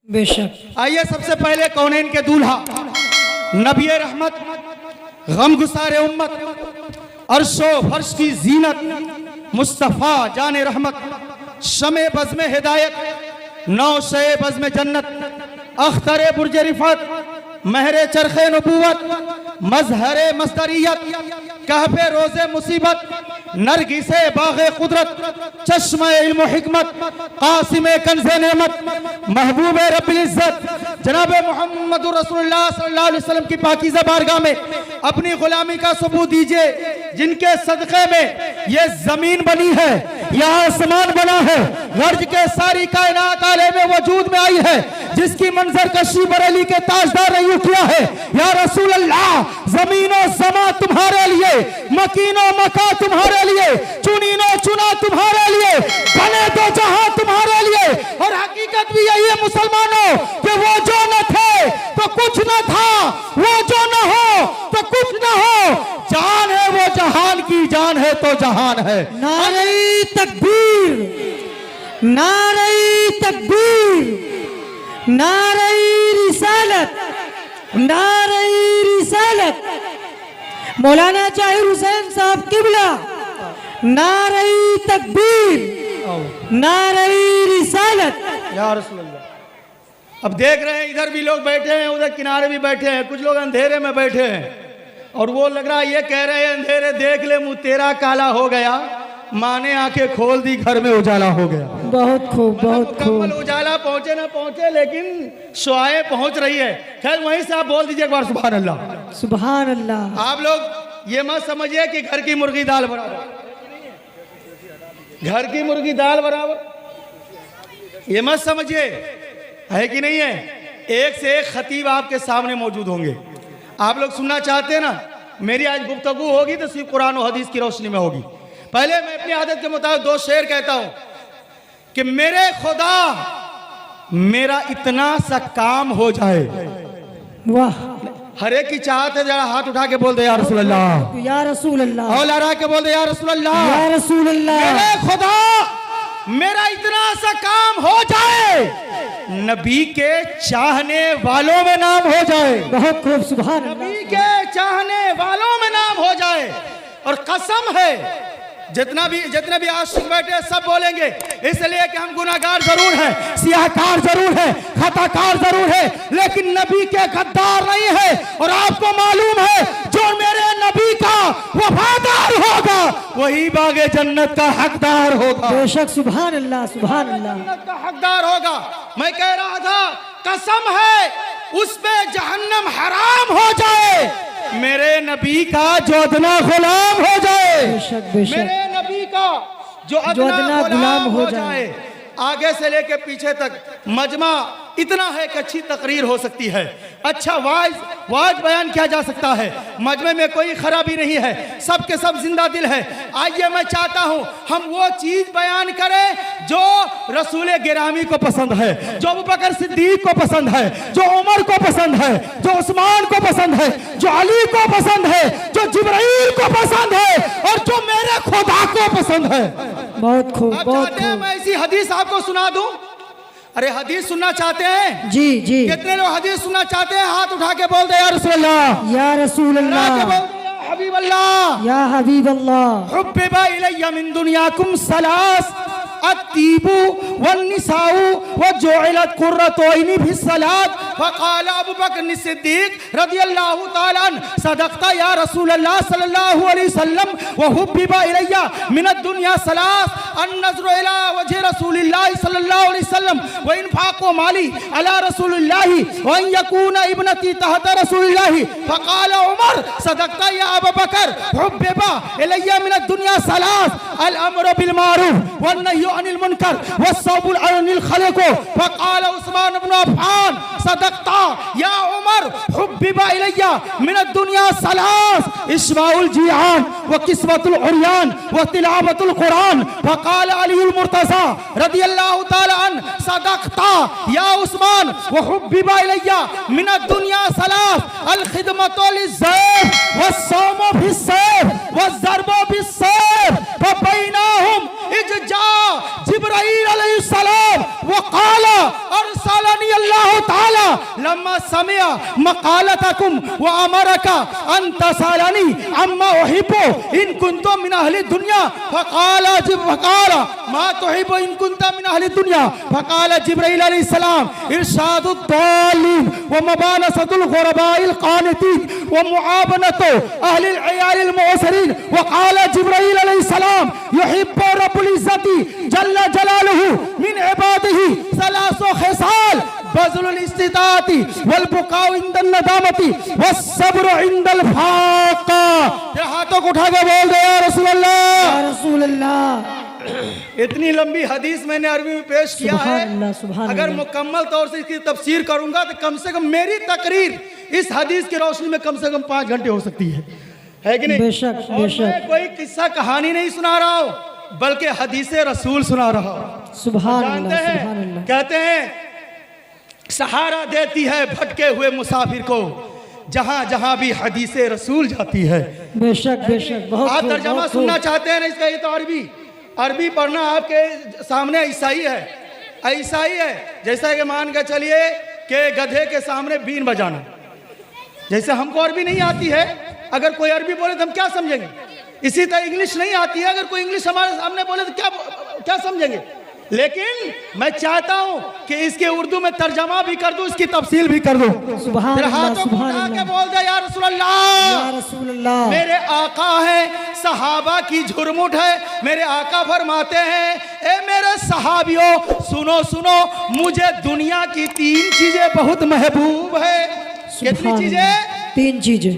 बेशक। आइए सबसे पहले कौनैन के दूल्हा नबी रहमत, गम गुसारे उम्मत, अर्शो फर्श की जीनत, मुस्तफ़ा जाने रहमत, शमे बज़्म हिदायत, नौ शे बज़्म जन्नत, अख्तरे बुर्ज रिफत, महरे चरखे नबूवत, मजहरे मस्दरियत, कहफे रोज़े मुसीबत, नरगिसे बाग़े कुदरत, चश्मे इल्म हिकमत, कासिमे कंज़े नेमत, महबूबे रब्बिल इज़्ज़त जनाब मोहम्मद रसूलुल्लाह सल्लल्लाहु अलैहि वसल्लम की पाकीज़ा बारगाह में अपनी गुलामी का सबूत दीजिए, जिनके सदक़े में ये ज़मीन बनी है, यहाँ आसमान बना है, गर्ज के सारी कायनात आलम वजूद में आई है, जिसकी मंजर कशी बरेली के ताजदार ने यूं किया है, या रसूल अल्लाह ज़मीनो ज़मा तुम्हारे लिए, मकीनो मका तुम्हारे लिए, चुनीनो चुना तुम्हारे लिए, बने दो जहां तुम्हारे लिए। और हकीकत भी यही है मुसलमानों कि वो जो न थे तो कुछ न था, वो जो न हो तो कुछ न हो, जान है वो जहान की, जान है तो जहान है। नारे तकबीर, नारे तकबीर, नारे रिसालत, नारे रिसालत। मौलाना जाहिर हुसैन साहब किबला, नारे तकबीर, नारे रिसालत। या रसूल अल्लाह। अब देख रहे हैं इधर भी लोग बैठे हैं, उधर किनारे भी बैठे हैं, कुछ लोग अंधेरे में बैठे हैं और वो लग रहा है ये कह रहे हैं अंधेरे देख ले मुँह तेरा काला हो गया, माँ ने आंखें खोल दी घर में उजाला हो गया। बहुत खूब, बहुत खूब। उजाला पहुंचे ना पहुंचे लेकिन शुआएं पहुंच रही है। खैर वहीं से आप बोल दीजिए एक बार सुभान अल्लाह। सुभान अल्लाह। आप लोग ये मत समझिए कि घर की मुर्गी दाल बराबर, घर की मुर्गी दाल बराबर, ये मत समझिए, है कि नहीं है। एक से एक खतीब आपके सामने मौजूद होंगे। आप लोग सुनना चाहते हैं ना, मेरी आज गुफ्तगू होगी तो सिर्फ कुरान और हदीस की रोशनी में होगी। पहले मैं अपनी आदत के मुताबिक दो शेर कहता हूं कि मेरे खुदा मेरा इतना सा काम हो जाए। वाह। हर एक की चाहत है, जरा हाथ उठा के बोल दे या रसूल अल्लाह, या रसूल अल्लाह, और लहरा के बोल दे या रसूल अल्लाह, या रसूल अल्लाह। मेरे खुदा मेरा इतना सा काम हो जाए, नबी के चाहने वालों में नाम हो जाए। बहुत खूब, सुभान अल्लाह। नबी के चाहने वालों में नाम हो जाए। और कसम है जितने भी आशिक बैठे सब बोलेंगे, इसलिए कि हम गुनाहगार जरूर हैं, सियाहकार जरूर हैं, खताकार जरूर है, लेकिन नबी के गद्दार नहीं है। और आपको मालूम है जो मेरे नबी का वफादार होगा वही बागे जन्नत का हकदार होगा। बेशक, सुभान अल्लाह, सुभान अल्लाह। जन्नत का हकदार होगा। मैं कह रहा था कसम है उस पे जहन्नम हराम हो जाए, मेरे नबी का जो अदना गुलाम हो जाए। बेशक, बेशक। मेरे नबी का जो अदना गुलाम हो जाए। आगे से लेके पीछे तक मजमा इतना है कि अच्छी तकरीर हो सकती है, अच्छा वाज बयान किया जा सकता है, मजमे में कोई खराबी नहीं है, सब के सब जिंदा दिल है। आइए मैं चाहता हूं हम वो चीज बयान करें जो रसूल गिरामी को पसंद है, जो अबू बकर सिद्दीक को पसंद है, जो उमर को पसंद है, जो उस्मान को पसंद है, जो अली को पसंद है, जो जिब्राइल को पसंद है और जो मेरे खुदा को पसंद है। बहुत खूब, बहुत खूब। मैं इसी हदीस आपको सुना दूं। अरे हदीस सुनना चाहते हैं? जी जी। कितने लोग हदीस सुनना चाहते हैं? हाथ उठा के बोल दे या रसूल अल्लाह, या रसूल अल्लाह, या हबीब अल्लाह, या हबीब अल्लाह। हुब्बिबा इलैया मिन दुनियाकुम सलास अत्तीबु वन्निसाउ वजुइलत कुर्रतु ऐनी फिस्सलात। फक़ाल अबू बकर सिद्दीक रज़ियल्लाहु तआला अन्हु सदक़ता या रसूल अल्लाह सल्लल्लाहु अलैहि वसल्लम व हुब्बिबा इलैया मिन दुनिया सलास अन-नज़रु इला वजहि रसूलिल्लाह सल्लल्लाहु अलैहि वसल्लम व इन्फाक़ु माली अला रसूलिल्लाह व अन यकूना इब्नती तहत रसूलिल्लाह। फक़ाल उमर सदक़ता या अबू बकर हुब्बिबा इलैया मिन दुनिया सलास अल-अम्रु बिल मारूफ वन नह्यु अनिल मुनकर वस्सबुल अनिल खलक़। फक़ाल उस्मान इब्न अफ़्फ़ान सदक़ता या उमर हुब्बिबा इलैया मिन दुनिया सलास इस्माउल जियान व किस्वतुल उरयान व तिलावतुल कुरान। फक़ाल अलीउल मुर्तज़ा रज़ियल्लाहु तआला अन्हु सदक़ता या उस्मान व हुब्बिबा इलैया मिन दुनिया सलास अल खिदमतु लिज़्ज़ैफ़ वस्सौमु बिस्सैफ़ वज़्ज़रबु बिस्सैफ़ व बैनहुम इज़ जा जिब्राईल अलैहिस्सलाम व क़ाल अरसलनी अल्लाह लम्मा समिया मकालतकुम व अमरका अन तसालनी अम्मा उहिब्बु इन कुंतुम मिन अहली दुनिया फकाल मा तुहिब्बु इन कुंतुम मिन अहली दुनिया फकाल जिब्राइल अलैहिस्सलाम इरशादुद दालिन व मबानसतुल गुरबाइल कानितीन व मुआवनतु अहलिल इयालिल मुअसरिन व काल जिब्राइल अलैहिस्सलाम युहिब्बु रब्बुल इज्जति जल्ल जलालुहु मिन इबादिही सलासो खिसाल बज़लुल इस्तिताअति वल बुकाउ इंदल नदामती वस्सब्रु इंदल फाका। तेरे हाथों को उठा के बोल दे या रसूल अल्लाह। या रसूल अल्लाह। इतनी लंबी हदीस मैंने अरबी में पेश किया है। सुभान अगर अल्लाह। मुकम्मल तौर से इसकी तफसीर करूंगा तो कम से कम मेरी तकरीर इस हदीस की रोशनी में कम से कम 5 घंटे हो सकती है कि नहीं? बेशक और बेशक। मैं कोई किस्सा कहानी नहीं सुना रहा हूँ बल्कि हदीसे रसूल सुना रहा हूँ। सुभान जानते अल्लाह हैं, सुभान अल्लाह। कहते हैं सहारा देती है भटके हुए मुसाफिर को जहां जहां भी हदीसे रसूल जाती है। बेशक बेशक। बहुत आप खूब, तर्जमा बहुत सुनना खूब। चाहते हैं ना इसका? ये तो अरबी पढ़ना आपके सामने ऐसा ही है जैसा कि मान के चलिए कि गधे के सामने बीन बजाना। जैसे हमको अरबी नहीं आती है, अगर कोई अरबी बोले तो हम क्या समझेंगे? इसी तरह इंग्लिश नहीं आती है, अगर कोई इंग्लिश हमारे सामने बोले तो क्या समझेंगे? लेकिन मैं चाहता हूं कि इसके उर्दू में तर्जमा भी कर दूं, इसकी तफसील भी कर दूं। सुभान तेरे अल्लाह हाथों को सुभान उठा के अल्लाह। बोल दे या रसूल अल्लाह। या रसूल अल्लाह। मेरे आका है, सहाबा की झुरमुट है। मेरे आका फरमाते हैं, ए मेरे सहाबियों सुनो सुनो, मुझे दुनिया की 3 चीजें बहुत महबूब है। कितनी सुभान चीजें? अल्लाह। 3 चीजें।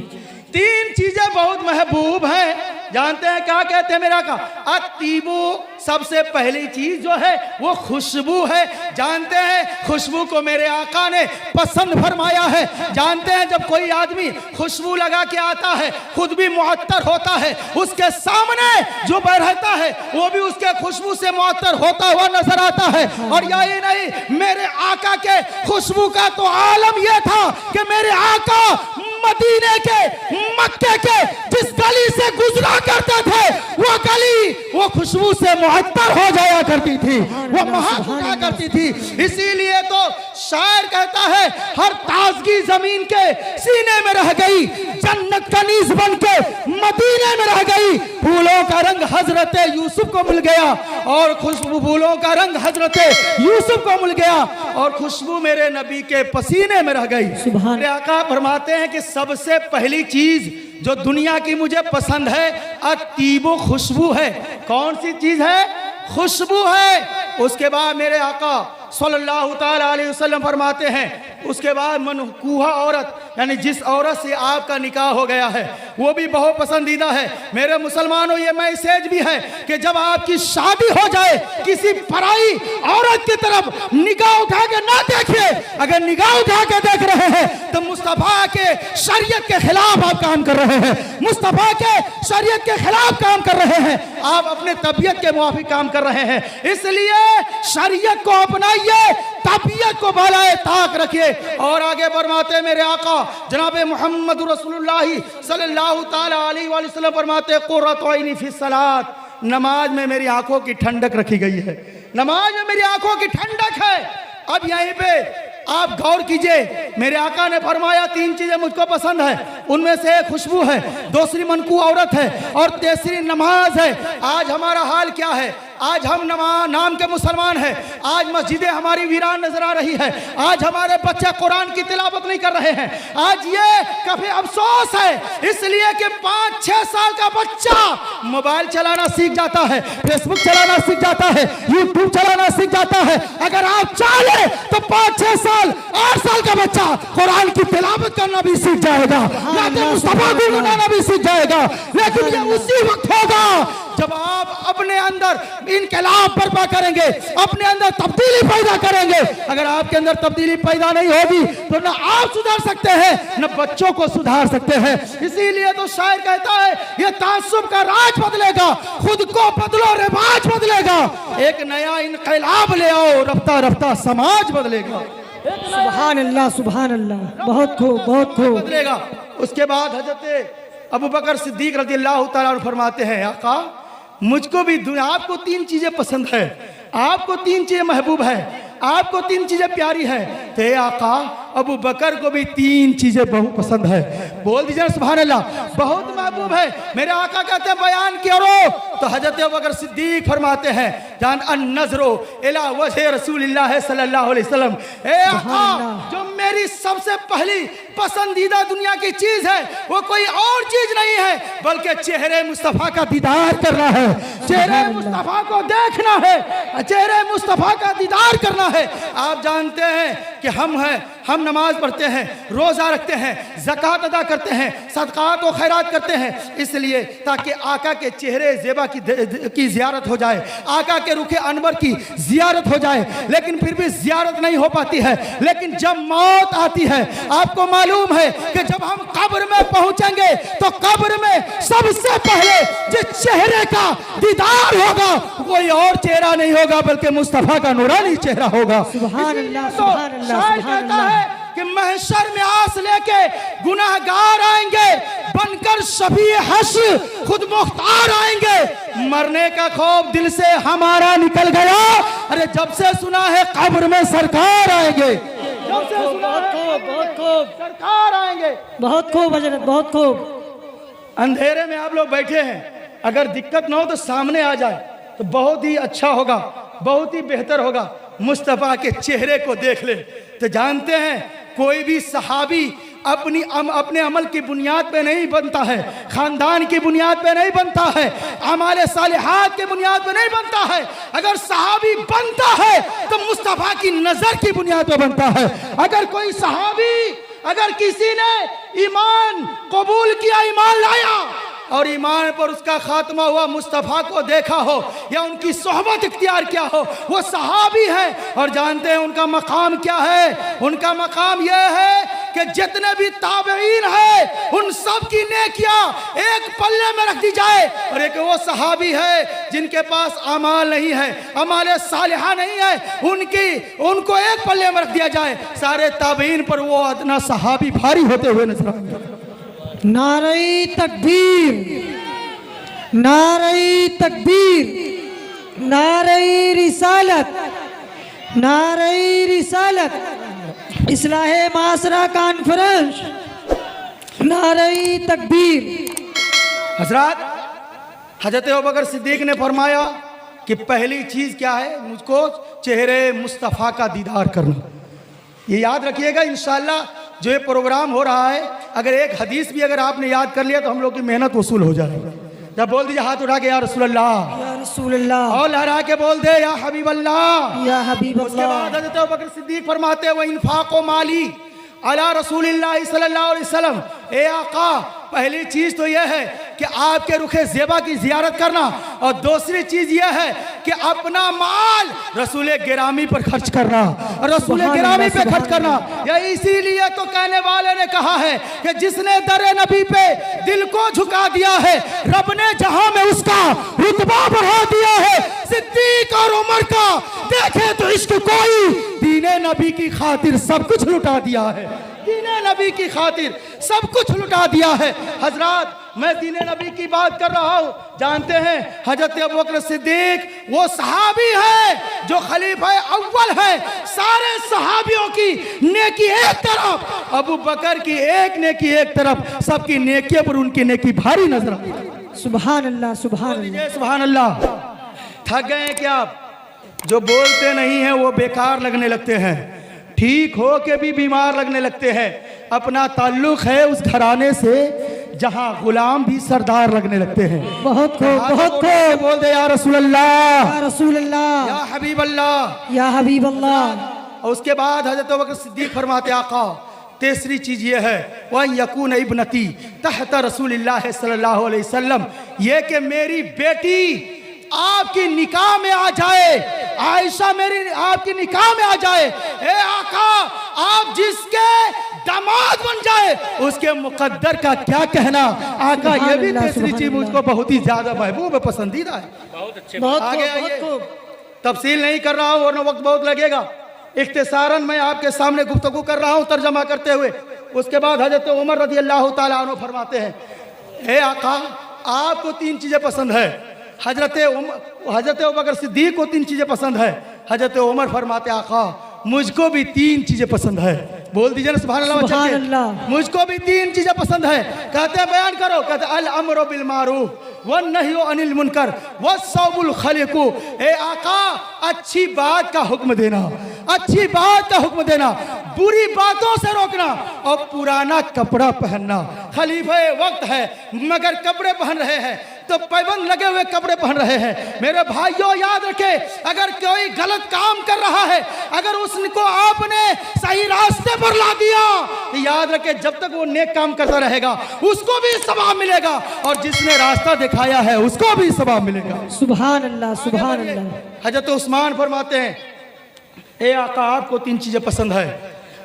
3 चीजें बहुत महबूब हैं। जानते हैं क्या कहते हैं मेरा आका? अतीबू, सबसे पहली चीज जो है वो खुशबू है। जानते हैं खुशबू को मेरे आका ने पसंद फरमाया है। जानते हैं जब कोई आदमी खुशबू लगा के आता है, खुद भी मुअत्तर होता है, उसके सामने जो रहता है वो भी उसके खुशबू से मुअत्तर होता हुआ नजर आता है। और यही नहीं, मेरे आका के खुशबू का तो आलम यह था कि मेरे आका मदीने के, मक्के के जिस गली से गुजरा करते थे वो गली वो खुशबू से मुअत्तर हो जाया करती थी, वो महक उठा करती थी। इसीलिए तो शायर कहता है, हर ताजगी जमीन के सीने में रह गई, जन्नत का नीज बन के मदीने में रह गई। फूलों का रंग हजरत यूसुफ को मिल गया और खुशबू, फूलों का रंग हजरत यूसुफ को मिल गया और खुशबू मेरे नबी के पसीने में रह गई। मेरे आका फरमाते हैं कि सबसे पहली चीज जो दुनिया की मुझे पसंद है अतीबो, खुशबू है। कौन सी चीज है? खुशबू है। उसके बाद मेरे आका सल्लल्लाहु ताला अलैहि वसल्लम फरमाते हैं, उसके बाद मनकूहा औरत, यानी जिस औरत से आपका निकाह हो गया है वो भी बहुत पसंदीदा है। मेरे मुसलमानों, ये मैसेज भी है कि जब आपकी शादी हो जाए किसी पराई औरत की तरफ निगाह उठा के ना देखिए। अगर निगाह उठा के देख रहे हैं तो मुस्तफा के शरीयत के खिलाफ आप काम कर रहे हैं, मुस्तफा के शरीयत के खिलाफ काम कर रहे हैं, आप अपने तबीयत के मुआफिक काम कर रहे हैं। इसलिए शरीयत को अपनाइए, तबीयत को बालाए ताक रखिए। और आगे फरमाते मेरे आका जनाब मोहम्मद रसूलुल्लाह सल्लल्लाहु ताला अलैहि वसल्लम फरमाते, कुर्रतु ऐनी फी सलात, नमाज में मेरी आंखों की ठंडक रखी गई है, नमाज में मेरी आंखों की ठंडक है। अब यहीं पे आप गौर कीजिए, मेरे आका ने फरमाया 3 चीजें मुझको पसंद है, उनमें से एक खुशबू है, दूसरी मनकू औरत है और तीसरी नमाज है। आज हमारा हाल क्या है? आज हम नाम के मुसलमान हैं, आज मस्जिदें हमारी वीरान नजर आ रही है, आज हमारे बच्चे कुरान की तिलावत नहीं कर रहे हैं। आज ये काफी अफसोस है, इसलिए कि 5-6 साल का बच्चा मोबाइल चलाना सीख जाता है, फेसबुक चलाना सीख जाता है, यूट्यूब चलाना सीख जाता है। अगर आप चाहे तो 5-6 साल 8 साल का बच्चा कुरान की तिलावत करना भी सीख जाएगा, मुस्तफा को गुनगुनाना भी सीख जाएगा। लेकिन ये उसी वक्त होगा जब आप अपने अंदर इनकलाब बर्पा करेंगे, अपने अंदर तब्दीली पैदा करेंगे। अगर आपके अंदर तब्दीली पैदा नहीं होगी तो ना आप सुधार सकते हैं, ना बच्चों को सुधार सकते हैं। इसीलिए तो शायर कहता है, ये तासुब का राज बदलेगा, खुद को बदलो रिवाज बदलेगा, एक नया इनकलाब ले आओ, रफ्ता रफ्ता समाज बदलेगा। सुभान अल्लाह सुभान अल्लाह। बहुत खूब बहुत खूब बदलेगा। उसके बाद हजरत अबू बकर सिद्दीक रज़ियल्लाहु तआला अन्हु फरमाते हैं, आका मुझको भी आपको 3 चीजें पसंद है, आपको 3 चीजें महबूब है, आपको 3 चीजें प्यारी है, तो ए आका अबू बकर को भी 3 चीजें बहुत पसंद है। बोल दीजिए ना सुभान अल्लाह, बहुत महबूब है। मेरे आका कहते हैं बयान करो, तो हजरत अबू बकर सिद्दीक फरमाते हैं जान अन नजरो इला वजह रसूलिल्लाह सल्लल्लाहु अलैहि वसल्लम, ए आका जो मेरी सबसे पहली पसंदीदा दुनिया की चीज है वो कोई और चीज नहीं है बल्कि चेहरे मुस्तफा का दीदार करना है, चेहरे मुस्तफा को देखना है, चेहरे मुस्तफा का दीदार करना है। आप जानते हैं कि हम नमाज पढ़ते हैं, रोजा रखते हैं, ज़कात अदा करते हैं, सदक़ात व खैरात करते हैं, इसलिए ताकि आका के चेहरे ज़ेबा की ज़ियारत हो जाए, आका के रुखे अनवर की ज़ियारत हो जाए। लेकिन फिर भी ज़ियारत नहीं हो पाती है। लेकिन जब मौत आती है, आपको मालूम है कि जब हम कब्र में पहुंचेंगे तो कब्र में सबसे पहले जिस चेहरे का दीदार होगा कोई और चेहरा नहीं होगा बल्कि मुस्तफा का नूरानी चेहरा होगा। सुभान अल्लाह, सुभान अल्लाह, सुभान अल्लाह। कि महशर में आस लेके गुनाहगार आएंगे, बनकर शफी हश्र खुद मुख्तार आएंगे। मरने का खौफ दिल से हमारा निकल गया, अरे जब से सुना है कब्र में सरकार आएंगे, जब से सुना है बहुत खूब सरकार आएंगे। बहुत खूब हजरत, बहुत खूब। अंधेरे में आप लोग बैठे हैं, अगर दिक्कत ना हो तो सामने आ जाए तो बहुत ही अच्छा होगा, बहुत ही बेहतर होगा। मुस्तफा के चेहरे को देख ले तो जानते हैं कोई भी सहाबी अपने अमल की बुनियाद पे नहीं बनता है, खानदान की बुनियाद पे नहीं बनता है, अमाले सालिहात की बुनियाद पे नहीं बनता है। अगर सहाबी बनता है तो मुस्तफा की नजर की बुनियाद पे बनता है। अगर कोई सहाबी, अगर किसी ने ईमान कबूल किया, ईमान लाया और ईमान पर उसका खात्मा हुआ, मुस्तफ़ा को देखा हो या उनकी सोहबत इख्तियार किया हो, वो सहाबी है। और जानते हैं उनका मकाम क्या है? उनका मकाम यह है कि जितने भी ताबईन है उन सब की नेकियां एक पल्ले में रख दी जाए, और एक वो सहाबी है जिनके पास अमाल नहीं है, अमाल सालिहा नहीं है, उनको एक पल्ले में रख दिया जाए। सारे ताबईन पर वो अदना सहाबी भारी होते हुए नजर आएंगे। नारे तकबीर, नारे तकबीर, नारे रिसालत, नारे रिसालत, इस्लाहे मासरा कॉन्फ्रेंस, नारे तकबीर। हजरत हजरत अबू बकर सिद्दीक ने फरमाया कि पहली चीज क्या है? मुझको चेहरे मुस्तफ़ा का दीदार करना। ये याद रखिएगा, इंशाअल्लाह जो ये प्रोग्राम हो रहा है, अगर एक हदीस भी अगर आपने याद कर लिया तो हम लोग की मेहनत वसूल हो जाएगी। जब बोल दीजिए हाथ उठा के या रसूल अल्लाह, या रसूल अल्लाह, और लहरा के बोल दे या हबीब अल्लाह, या हबीब उसके अल्लाह। बाद हज़रत अबू बकर सिद्दीक फरमाते हैं व इन्फाक़ो माली अला रसूलिल्लाह सल्लल्लाहु अलैहि वसल्लम, ए आका पहली चीज तो यह है कि आपके रुखे ज़ेबा की जियारत करना, और दूसरी चीज यह है कि अपना माल रसूल गिरामी पर खर्च करना, रसूल गिरामी पे खर्च करना। या इसीलिए तो कहने वाले ने कहा है कि जिसने दरे नबी पे दिल को झुका दिया है, रब ने जहां में उसका रुतबा बढ़ा दिया है। सिद्दीक और उमर का देखे तो इश्क कोई, दीने नबी की खातिर सब कुछ लुटा दिया है, दीने नबी की खातिर सब कुछ लुटा दिया है। हजरत मैं दीने नबी की बात कर रहा हूँ। जानते हैं हजरत अबू बकर सिद्दीक वो सहाबी है जो खलीफा अव्वल है। सारे सहाबियों की नेकी एक तरफ, अबू बकर की एक नेकी एक तरफ, सबकी नेकी पर उनकी नेकी भारी नजर आती है। सुभान अल्लाह, सुभान अल्लाह, सुभान अल्लाह। थक गए हैं क्या आप? जो बोलते नहीं हैं वो बेकार लगने लगते हैं, ठीक हो के भी बीमार लगने लगते हैं। अपना ताल्लुक है उस घराने से जहां गुलाम भी सरदार लगने लगते हैं। बहुत खूब, बहुत खूब। बोल दे या रसूल अल्लाह, या रसूल अल्लाह, या हबीब अल्लाह, या हबीब अल्लाह। और उसके बाद हजरत अबू बकर सिद्दीक फरमाते आका तीसरी चीज ये है वह यकून इब्नती तहत रसूलिल्लाह सल्लल्लाहु अलैहि वसल्लम, ये कि मेरी बेटी आपकी निकाह में आ जाए, आयशा मेरी आपकी निकाह में आ जाए। ए आका आप जिसके दामाद बन जाए उसके मुकद्दर का क्या कहना। आका ये भी तीसरी चीज मुझको बहुत ही ज्यादा महबूब है, पसंदीदा है। बहुत आगे खूब, बहुत आइए, खूब। तफसील नहीं कर रहा हूँ वरना वक्त बहुत लगेगा। इख्तिसारन मैं आपके सामने गुफ्तगू कर रहा हूँ तर्जमा करते हुए। उसके बाद हजरत उमर रज़ी अल्लाह ताला अन्हु फरमाते हैं, हे आका आपको तीन चीजें पसंद है। हजरत अबू बकर सिद्दीक को तीन चीजें पसंद है। हजरत उमर फरमाते आका मुझको भी 3 चीजें पसंद है। बोल दीजिए ना सुभान अल्लाह। सुभान अल्लाह। मुझको भी 3 चीजें पसंद है। कहते हैं बयान करो। कहते अल अमरु बिल मारूफ व नह्यु अनिल मुनकर व सौबुल खलिकु। ए आका अच्छी बात का हुक्म देना, अच्छी बात का हुक्म देना, बुरी बातों से रोकना और पुराना कपड़ा पहनना। खलीफे वक्त है मगर कपड़े पहन रहे हैं तो पैबंद लगे हुए कपड़े पहन रहे हैं। मेरे भाइयों याद रखें, अगर कोई गलत काम कर रहा है, अगर उसको आपने सही रास्ते पर ला दिया तो याद रखें जब तक वो नेक काम करता रहेगा उसको भी सवाब मिलेगा और जिसने रास्ता दिखाया है उसको भी सवाब मिलेगा। सुभान अल्लाह, सुभान अल्लाह। हजरत उस्मान फरमाते हैं ए आका आपको 3 चीजें पसंद है,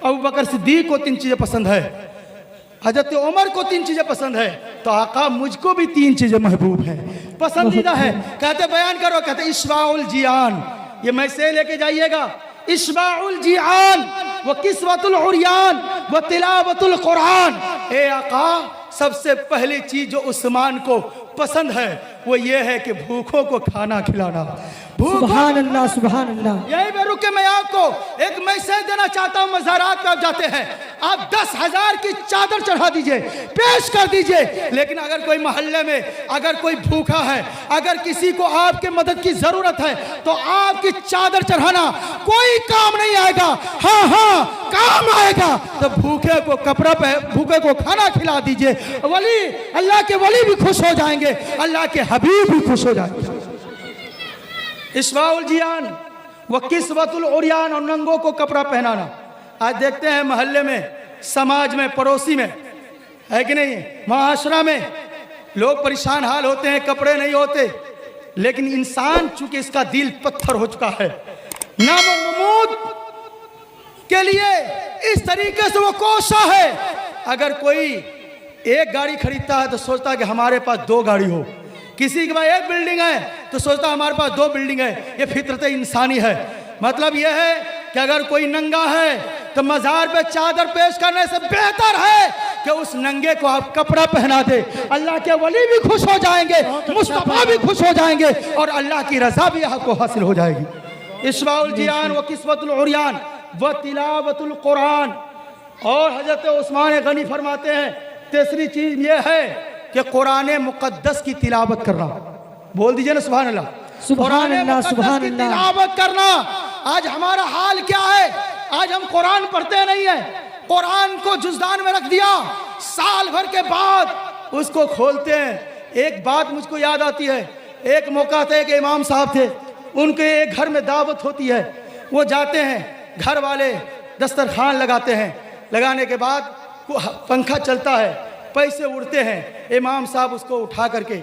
अबू बकर सिद्दीक को 3 चीजें पसंद है, हजरत उमर को 3 चीजें पसंद है, तो आका मुझको भी 3 चीजें महबूब हैं, पसंदीदा है। कहते बयान करो। कहते इश्बाउल जियान, ये मैसे लेके जाइएगा। इश्बाउल जियान व किस्वतुल उरियान व तिलावतुल कुरान। ए आका सबसे पहली चीज जो उस्मान को पसंद है वो ये है कि भूखों को खाना खिलाना। सुभान अल्लाह, सुभान अल्लाह। यही पे रुके मैं आपको एक मैसेज देना चाहता हूँ। मज़ारात पे आप जाते हैं, आप 10,000 की चादर चढ़ा दीजिए, पेश कर दीजिए, लेकिन अगर कोई मोहल्ले में अगर कोई भूखा है, अगर किसी को आपके मदद की जरूरत है तो आपकी चादर चढ़ाना कोई काम नहीं आएगा। हाँ हाँ काम आएगा तो भूखे को कपड़ा पे, भूखे को खाना खिला दीजिए। वली अल्लाह के वली भी खुश हो जाएंगे, अल्लाह के हबीब भी खुश हो जाएंगे। इश्वाउल जियान व किस्वतुल उरियान, और नंगों को कपड़ा पहनाना। आज देखते हैं मोहल्ले में, समाज में, पड़ोसी में, है कि नहीं, माशरा में लोग परेशान हाल होते हैं, कपड़े नहीं होते, लेकिन इंसान चूंकि इसका दिल पत्थर हो चुका है, नाम और नमूद के लिए इस तरीके से वो कोशा है। अगर कोई एक गाड़ी खरीदता है तो सोचता है कि हमारे पास 2 गाड़ी हो, किसी के पास 1 बिल्डिंग है तो सोचता है हमारे पास 2 बिल्डिंग है। ये फितरत इंसानी है। मतलब यह है कि अगर कोई नंगा है तो मज़ार पे चादर पेश करने से बेहतर है कि उस नंगे को आप कपड़ा पहना दे। अल्लाह के वली भी खुश हो जाएंगे, मुस्तफा भी खुश हो जाएंगे और अल्लाह की रजा भी आपको हासिल हो जाएगी। इश्वाउल जियान व किस्वतुल उरियान व तिलावतुल कुरान। और हजरत उस्मान गनी फरमाते हैं तीसरी चीज ये है कि कुरान मुकद्दस की तिलावत करना। बोल दीजिए ना सुभान अल्लाह। सुभान अल्लाह, सुभान अल्लाह। तिलावत करना। आज हमारा हाल क्या है? आज हम कुरान पढ़ते नहीं है, कुरान को जुज़दान में रख दिया, साल भर के बाद उसको खोलते हैं। एक बात मुझको याद आती है, एक मौका था, एक इमाम साहब थे, उनके एक घर में दावत होती है, वो जाते हैं, घर वाले दस्तरखान लगाते हैं, लगाने के बाद पंखा चलता है, पैसे उड़ते हैं, इमाम साहब उसको उठा करके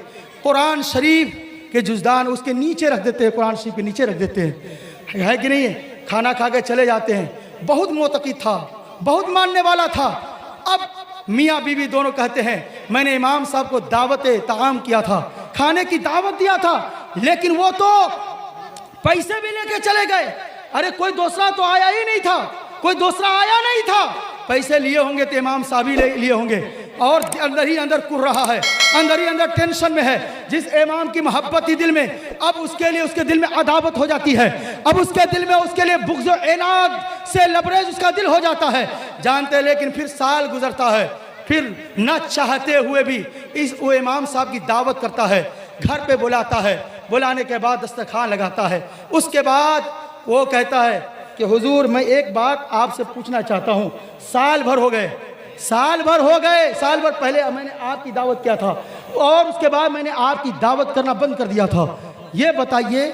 कुरान शरीफ के जुज़दान उसके नीचे रख देते हैं, कुरान शरीफ के नीचे रख देते हैं, है कि नहीं है। खाना खा के चले जाते हैं। बहुत मोतक़ी था, बहुत मानने वाला था। अब मियाँ बीवी दोनों कहते हैं मैंने इमाम साहब को दावत ताम किया था, खाने की दावत दिया था, लेकिन वो तो पैसे भी लेके चले गए। अरे कोई दूसरा तो आया ही नहीं था, कोई दूसरा आया नहीं था, पैसे लिए होंगे तो इमाम साहब ही लिए होंगे, और अंदर ही अंदर कुर रहा है, अंदर ही अंदर टेंशन में है। जिस इमाम की मोहब्बत थी दिल में, अब उसके लिए उसके दिल में अदावत हो जाती है, अब उसके दिल में उसके लिए बुग़्ज़ और इनाद से लबरेज उसका दिल हो जाता है। जानते, लेकिन फिर साल गुजरता है, फिर न चाहते हुए भी वो इमाम साहब की दावत करता है, घर पे बुलाता है, बुलाने के बाद दस्तरखान लगाता है। उसके बाद वो कहता है कि हुजूर मैं एक बात आपसे पूछना चाहता हूँ। साल भर हो गए, साल भर हो गए, साल भर पहले मैंने आपकी दावत किया था और उसके बाद मैंने आपकी दावत करना बंद कर दिया था। ये बताइए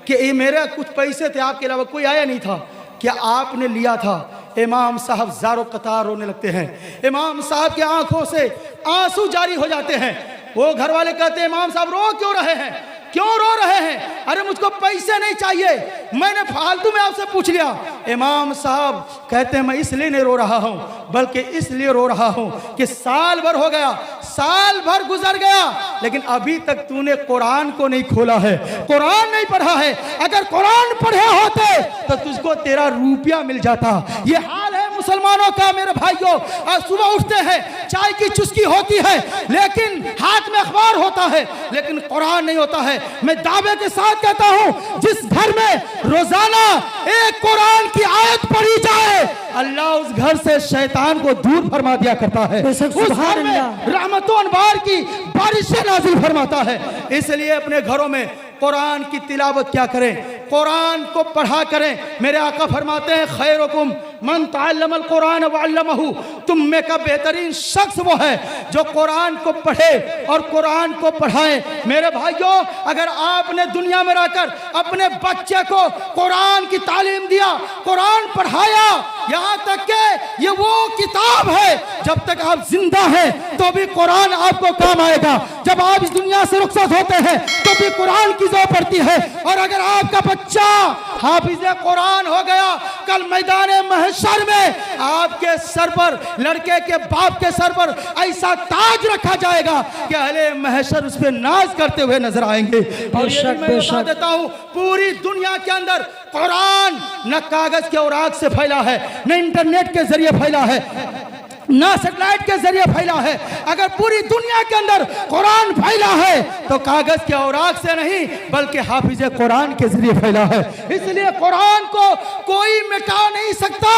कि ये मेरे कुछ पैसे थे, आपके अलावा कोई आया नहीं था, क्या आपने लिया था? इमाम साहब ज़ारो कतार रोने लगते हैं, इमाम साहब की आंखों से आंसू जारी हो जाते हैं। वो घर वाले कहते हैं इमाम साहब रो क्यों रहे हैं, क्यों रो रहे हैं? अरे मुझको पैसे नहीं चाहिए, मैंने फालतू में आपसे पूछ लिया। इमाम साहब कहते हैं मैं इसलिए नहीं रो रहा हूँ, बल्कि इसलिए रो रहा हूँ कि साल भर हो गया, साल भर गुजर गया, लेकिन अभी तक तूने कुरान को नहीं खोला है, कुरान नहीं पढ़ा है। अगर कुरान पढ़े होते तो तुझको तेरा रुपया मिल जाता। ये हाल है मुसलमानों का मेरे भाइयों, आज सुबह उठते हैं, चाय की चुस्की होती है, लेकिन हाथ में अखबार होता है, लेकिन कुरान नहीं होता है। मैं दावे के साथ कहता हूं, जिस घर में रोजाना एक कुरान की आयत पढ़ी जाए, अल्लाह उस घर से शैतान को दूर फरमा दिया करता है। उस घर में रहमतों अनवार की बारिशें नाजिल फरमाता है। इसलिए अपने घरों में कुरान की तिलावत क्या करें, कुरान को पढ़ा करें। मेरे आका फरमाते हैं, खैरुकुम मन तअल्लमल कुरान व अल्लमहु, तुम में का बेहतरीन शख्स वो है जो कुरान को पढ़े और कुरान को पढ़ाए। मेरे भाइयों, अगर आपने दुनिया में रहकर अपने बच्चे को कुरान की तालीम दिया, कुरान पढ़ाया, यहाँ तक कि ये वो किताब है, जब तक आप जिंदा हैं तो भी कुरान आपको काम आएगा। जब आप इस दुनिया से रुखसत होते हैं तो भी कुरान की जरूरत पड़ती है। और अगर आपका बच्चा हाफिज़े कुरान हो गया, कल मैदान महशर में आपके सर पर, लड़के के बाप के सर पर ऐसा ताज रखा जाएगा कि अहले महशर उस पर नाज करते हुए नजर आएंगे। और ये मैं बता देता हूं, पूरी दुनिया के अंदर कुरान न कागज के औराक से फैला है, न इंटरनेट के जरिए फैला है, ना सैटेलाइट के जरिए फैला है। अगर पूरी दुनिया के अंदर कुरान फैला है तो कागज के औराक से नहीं, बल्कि हाफिज़े कुरान के जरिए फैला है। इसलिए कुरान को कोई मिटा नहीं सकता।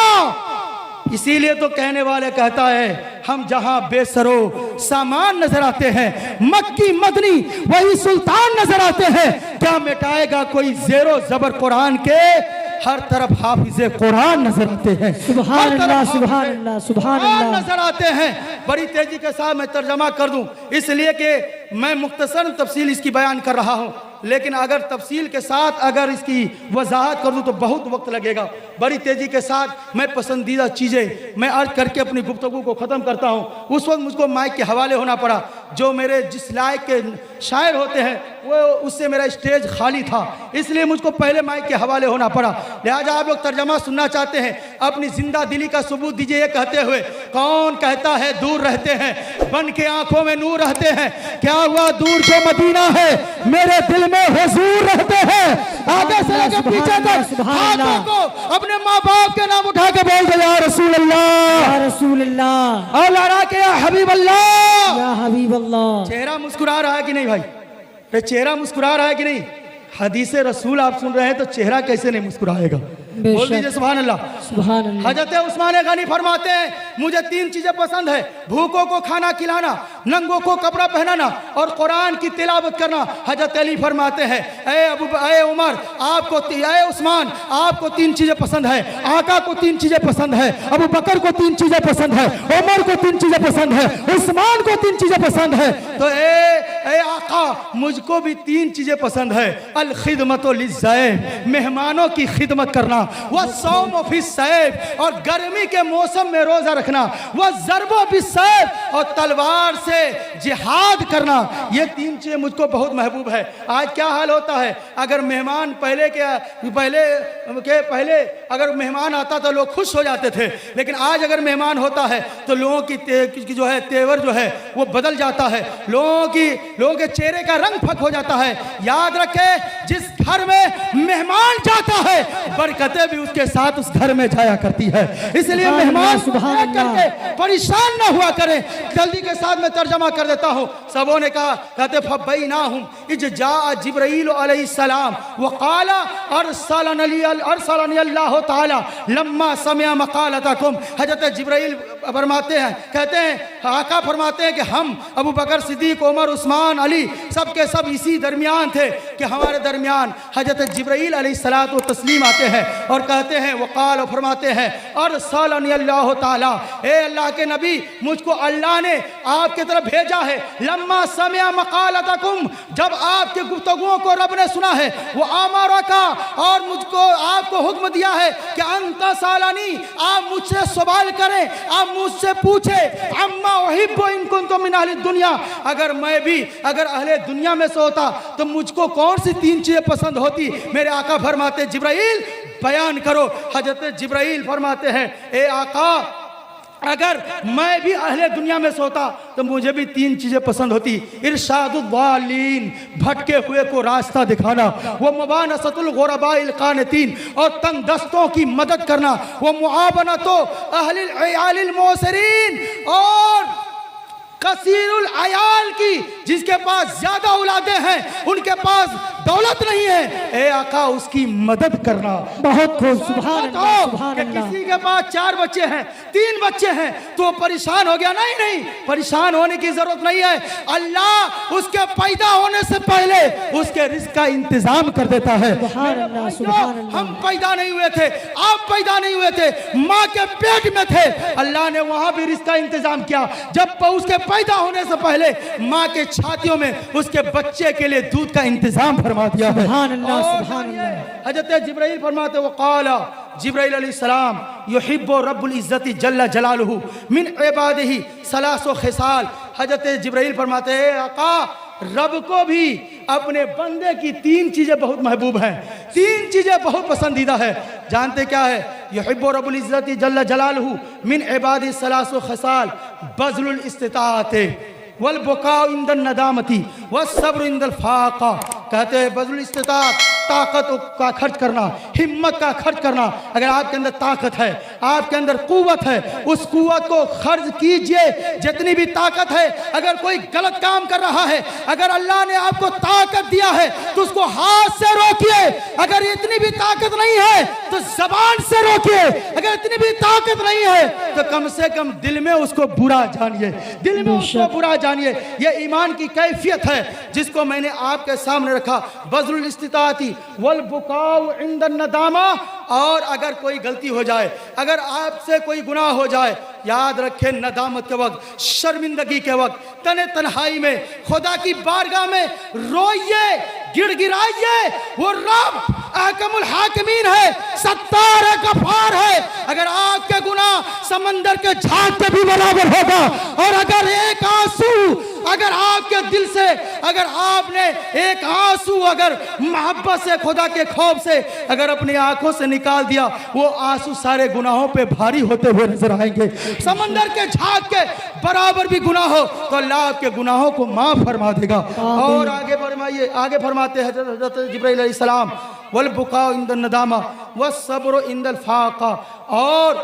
इसीलिए तो कहने वाले कहता है, हम जहां बेसरो सामान नजर आते हैं, मक्की मदनी वही सुल्तान नजर आते हैं, क्या मिटाएगा कोई जेरो जबर कुरान के? हर तरफ हाफिज़े कुरान नजर आते हैं। सुभान अल्लाह, सुभान अल्लाह, सुभान अल्लाह नजर आते हैं। बड़ी तेजी के साथ मैं तर्जमा कर दूं, इसलिए कि मैं मुख्तसर तफसील इसकी बयान कर रहा हूं, लेकिन अगर तफसील के साथ अगर इसकी वजाहत कर दूं तो बहुत वक्त लगेगा। बड़ी तेजी के साथ मैं पसंदीदा चीज़ें मैं अर्ज करके अपनी गुफ्तगू को ख़त्म करता हूं। उस वक्त मुझको माइक के हवाले होना पड़ा, जो मेरे जिस लायक के शायर होते हैं वो उससे मेरा स्टेज खाली था, इसलिए मुझको पहले माइक के हवाले होना पड़ा। लिहाजा आप लोग तर्जमा सुनना चाहते हैं, अपनी जिंदा दिली का सबूत दीजिए, ये कहते हुए, कौन कहता है दूर रहते हैं, बन के आंखों में नूर रहते हैं, क्या हुआ दूर जो मदीना है, मेरे दिल में हुजूर रहते हैं। आगे से लेकर पीछे तक हाथों को अपने माँ बाप के नाम उठा के बोल दे, या रसूल अल्लाह, या रसूल अल्लाह, और लड़ा के या हबीब अल्लाह, या हबीब अल्लाह। चेहरा मुस्कुरा रहा है कि नहीं भाई? चेहरा मुस्कुरा रहा है कि नहीं? हदीस रसूल आप सुन रहे हैं तो चेहरा कैसे नहीं मुस्कुराएगा? बोल दीजिए सुभान अल्लाह, सुभान अल्लाह। हजरत उस्मान गनी फरमाते हैं, मुझे 3 चीजें पसंद है, भूखों को खाना खिलाना, नंगों को कपड़ा पहनाना और कुरान की तिलावत करना। हजरत अली फरमाते हैं, ए उमर आपको, ए उस्मान आपको 3 चीजें पसंद है, आका को 3 चीजें पसंद है, अबू बकर को 3 चीजें पसंद है, उमर को 3 चीजें पसंद है, उस्मान को 3 चीजें पसंद है, तो ए आका मुझको भी 3 चीजें पसंद है। अल खिदमतो लिज़्ज़ैब, मेहमानों की खिदमत करना, वह सौम फी सैफ, और गर्मी के मौसम में रोजा रखना, वह ज़रबो फी सैफ, और तलवार से जिहाद करना। ये 3 चीजें मुझको बहुत महबूब है। आज क्या हाल होता है, अगर मेहमान पहले अगर मेहमान आता तो लोग खुश हो जाते थे, लेकिन आज अगर मेहमान होता है तो लोगों की जो है तेवर जो है वो बदल जाता है, लोगों के चेहरे का रंग फक हो जाता है। याद रखें, जिस घर में मेहमान जाता है बरकतें भी उसके साथ उस घर में जाया करती है। इसलिए मेहमान करके परेशान ना हुआ करें। जल्दी के साथ मैं तर्जमा कर देता हूँ। सबों ने कहा, कहते फबैनाहुम इज जा जिब्राईल अलैहिस्सलाम वक़ाला अरसलनी अल्लाह ताला लम्मा समिअ मक़ालतकुम। हज़रत जिब्राईल फरमाते हैं, कहते हैं आका फरमाते हैं कि हम अबू बकर सिद्दीक, उमर, उस्मान, अली सब के सब इसी दरमियान थे कि हमारे दरमियान हज़रत जिब्राईल अलैहिस्सलातु व तस्लीम आते हैं और कहते हैं, वक़ाल फरमाते हैं, अरसलनी अल्लाह ताला, ए अल्लाह के नबी मुझको अल्लाह ने आपके तरफ भेजा है। लम्मा समिअ मक़ालतकुम, जब आपके गुफ्तगुओं को रब ने सुना है, वो अमरा का, और मुझको आपको हुक्म दिया है कि अंता सालानी, आप मुझसे सवाल करें, आप मुझसे पूछे, अम्मा वहिब्बु इन कुंतुम मिन अहली दुनिया, अगर मैं भी अगर अहले दुनिया में से होता तो मुझको कौन सी 3 चीजें पसंद होती? मेरे आका फरमाते, जिब्राईल बयान करो। हजरत जिब्राईल फरमाते हैं, ए आका अगर मैं भी अहले दुनिया में सोता तो मुझे भी 3 चीज़ें पसंद होती। इरशादुद्दालीन, भटके हुए को रास्ता दिखाना, वो मुबानसतुल गुरबाइल कानितीन, और तंगदस्तों की मदद करना, वो मुआवनतो अहलिल अयालिल मोसरीन, और कसीरुल अयाल की, जिसके पास ज्यादा औलादें हैं उनके पास दौलत नहीं है, ए आका उसकी मदद करना। बहुत खूब, सुभान अल्लाह, सुभान कि अल्लाह। किसी के पास 4 बच्चे हैं, 3 बच्चे हैं तो परेशान हो गया? नहीं नहीं, परेशान होने की जरूरत नहीं है। अल्लाह उसके पैदा होने से पहले उसके रिस्क का इंतजाम कर देता है। सुभान अल्लाह, सुभान अल्लाह। हम पैदा नहीं हुए थे, आप पैदा नहीं हुए थे, माँ के पेट में थे, अल्लाह ने वहां भी रिस्क का इंतजाम किया। जब उसके पैदा होने से पहले माँ के छातियों में उसके बच्चे के लिए दूध का इंतजाम फरमा दिया है। सुभान अल्लाह, सुभान अल्लाह। हजरत जिब्राइल फरमाते वो काला जिब्राइल अलैहिस्सलाम युहिब्बु रब्बुल इज्जति जल्ला जलालुहु मिन इबादिही सलासो खिसाल। हजरत जिब्राइल फरमाते हैं आका रब को भी अपने बंदे की 3 चीजें बहुत महबूब हैं, 3 चीजें बहुत पसंदीदा है। जानते क्या है? युहिब्बु रब्बुल इज्जति जल्ला जलालुहु मिन इबादिही सलासो खिसाल बज़लुल इस्तिताअत वल बुकाउ इंदन नदामती व सब्र इंदल फाका। कहते हैं बज़लुल इस्तिताअत, ताकत का खर्च करना, हिम्मत का खर्च करना। अगर आपके अंदर ताकत है, आपके अंदर कुव्वत है, उस कुव्वत को खर्च कीजिए। जितनी भी ताकत है, अगर कोई गलत काम कर रहा है, अगर अल्लाह ने आपको ताकत दिया है तो उसको हाथ से रोकिए। अगर इतनी भी ताकत नहीं है तो जबान से रोकिए। अगर इतनी भी ताकत नहीं है तो कम से कम दिल में उसको बुरा जानिए, दिल में उसको बुरा जानिए। यह ईमान की कैफियत है जिसको मैंने आपके सामने रखा। बज़लुल इस्तिताअती वल बुकाउ इंदन नदामा। और अगर कोई गलती हो जाए, अगर आपसे कोई गुनाह हो जाए, याद रखें नदामत के वक्त, शर्मिंदगी के वक्त, तने तन्हाई में खुदा की बारगाह में रोइए, गिड़गिड़ाइए। वो रब अहकमुल हाकिमीन है, सत्तार है, गफार है। अगर आपके गुनाह समंदर के झाग के भी बराबर होगा, और अगर एक आंसू अगर आपके दिल से, अगर आपने एक आंसू अगर मोहब्बत से, खुदा के खौफ से अगर अपनी आंखों से निकाल दिया, वो आंसू सारे गुनाहों पे भारी होते हुए नजर आएंगे। समंदर के झाग के बराबर भी गुनाह हो तो अल्लाह आपके गुनाहों को माफ फरमा देगा। और आगे फरमाइए, आगे फरमाते हैं हज़रत जिब्राइल अलैहिस्सलाम वल बुकाउ इंदन नदामा व सब्र इंदल फाका। और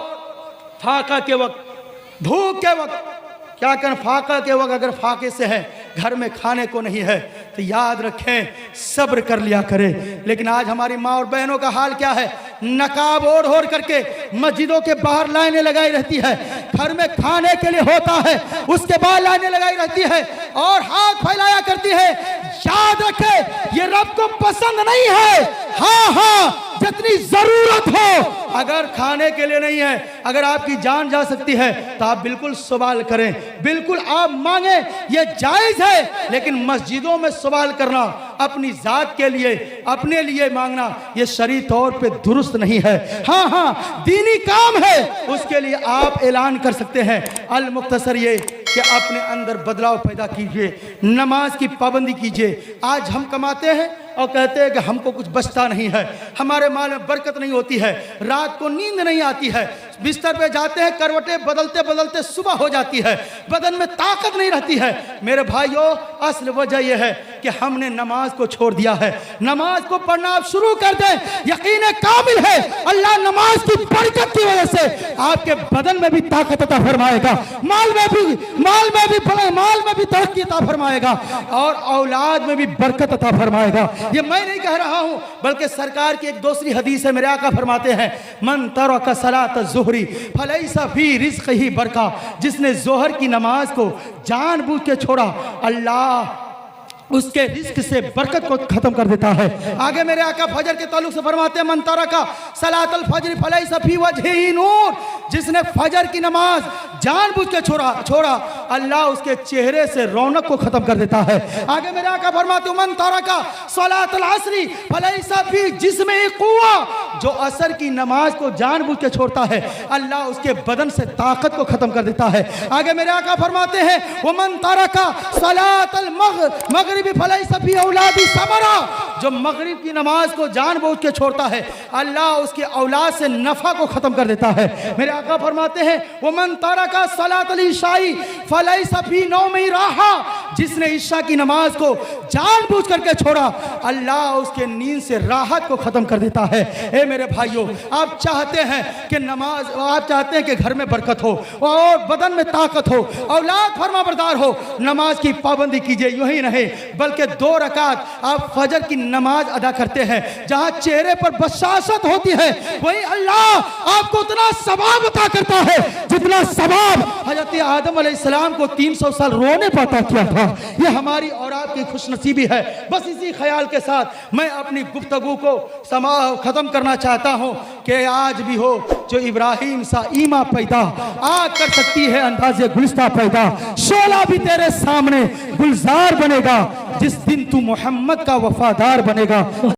फाका के वक्त, भूख के वक्त क्या कर, फाका के वक्त अगर फाके से है, घर में खाने को नहीं है, तो याद रखें सब्र कर लिया करें। लेकिन आज हमारी माँ और बहनों का हाल क्या है? नकाब ओढ़ ओढ़ करके मस्जिदों के बाहर लाइनें लगाई रहती है, घर में खाने के लिए होता है उसके बाद लाइनें लगाई रहती है और हाथ फैलाया करती है। याद रखें ये रब को पसंद नहीं है। हाँ हाँ, जितनी जरूरत हो, अगर खाने के लिए नहीं है, अगर आपकी जान जा सकती है तो आप बिल्कुल सवाल करें, बिल्कुल आप मांगे, ये जायज है। लेकिन मस्जिदों में सवाल करना, अपनी जात के लिए, अपने लिए मांगना, ये शरई तौर पे दुरुस्त नहीं है। हाँ हाँ, दीनी काम है, उसके लिए आप ऐलान कर सकते हैं। अल मुख्तसर ये कि अपने अंदर बदलाव पैदा कीजिए, नमाज की पाबंदी कीजिए। आज हम कमाते हैं और कहते हैं कि हमको कुछ बचता नहीं है, हमारे माल में बरकत नहीं होती है, रात को नींद नहीं आती है, बिस्तर पे जाते हैं, करवटें बदलते बदलते सुबह हो जाती है, बदन में ताकत नहीं रहती है। मेरे भाइयों, असल वजह यह है कि हमने नमाज को छोड़ दिया है। नमाज को पढ़ना आप शुरू कर दें, यकीन कामिल है अल्लाह नमाज की बरकत की वजह से आपके बदन में भी ताकत अता फरमाएगा, माल में भी तरक्की अता फरमाएगा और औलाद में भी बरकत अता फरमाएगा। ये मैं नहीं कह रहा हूं, बल्कि सरकार की एक दूसरी हदीस है। मेरे आका फरमाते हैं, मन तरका सलात ज़ुहरी फलैसा फी रिज़्क़िही बरका। जिसने जोहर की नमाज को जानबूझ के छोड़ा, अल्लाह उसके रिस्क से बरकत को खत्म कर देता है। आगे मेरे आका फजर के ताल्लुक से फरमाते हैं, मन तरका सलातुल फज्र फलैसा फी वजहिही नूर। जिसने फजर की नमाज जानबूझ के छोड़ा, अल्लाह उसके चेहरे से रौनक को खत्म कर देता है। आगे मेरे आका फरमाते हैं, मन तरका सलातुल असरी फलैसा फी जिस्मिही कुव्वा। जो असर की नमाज को जानबूझ के छोड़ता है, अल्लाह उसके बदन से ताकत को खत्म कर देता है। आगे मेरे आका फरमाते हैं, वो मन तरका सलातुल मगरिब फलैसा फी औलादी समरा। जो मगरिब की नमाज को जानबूझ के छोड़ता है, अल्लाह उसके औलाद से नफ़ा को ख़त्म कर देता है। मेरे आका फरमाते हैं वमन तरका सलातल इशाई फलैसा फी नौमी राहा, जिसने ईशा की नमाज को जानबूझ करके छोड़ा, अल्लाह उसके नींद से राहत को ख़त्म कर देता है। ए मेरे भाइयों, आप चाहते हैं कि नमाज, आप चाहते हैं कि घर में बरकत हो और बदन में ताकत हो, औलाद फरमाबरदार हो, नमाज की पाबंदी कीजिए। यूं ही नहीं बल्कि 2 रकात आप फजर की नमाज अदा करते हैं, जहां चेहरे पर बशाशत होती है, वही अल्लाह आपको उतना सवाब अता करता है जितना सवाब हजरत आदम अलैहिस्सलाम को 300 साल रोने पर अता किया था। ये हमारी और आपकी खुशनसीबी है। बस इसी ख्याल के साथ मैं अपनी गुफ्तगू को ख़त्म करना चाहता हूँ कि आज भी हो जो इब्राहिम सा ईमा पैदा, आग कर सकती है अंदाज़े गुलिस्ता पैदा, शोला भी तेरे सामने गुलजार बनेगा जिस दिन तू मोहम्मद का वफादार बनेगा।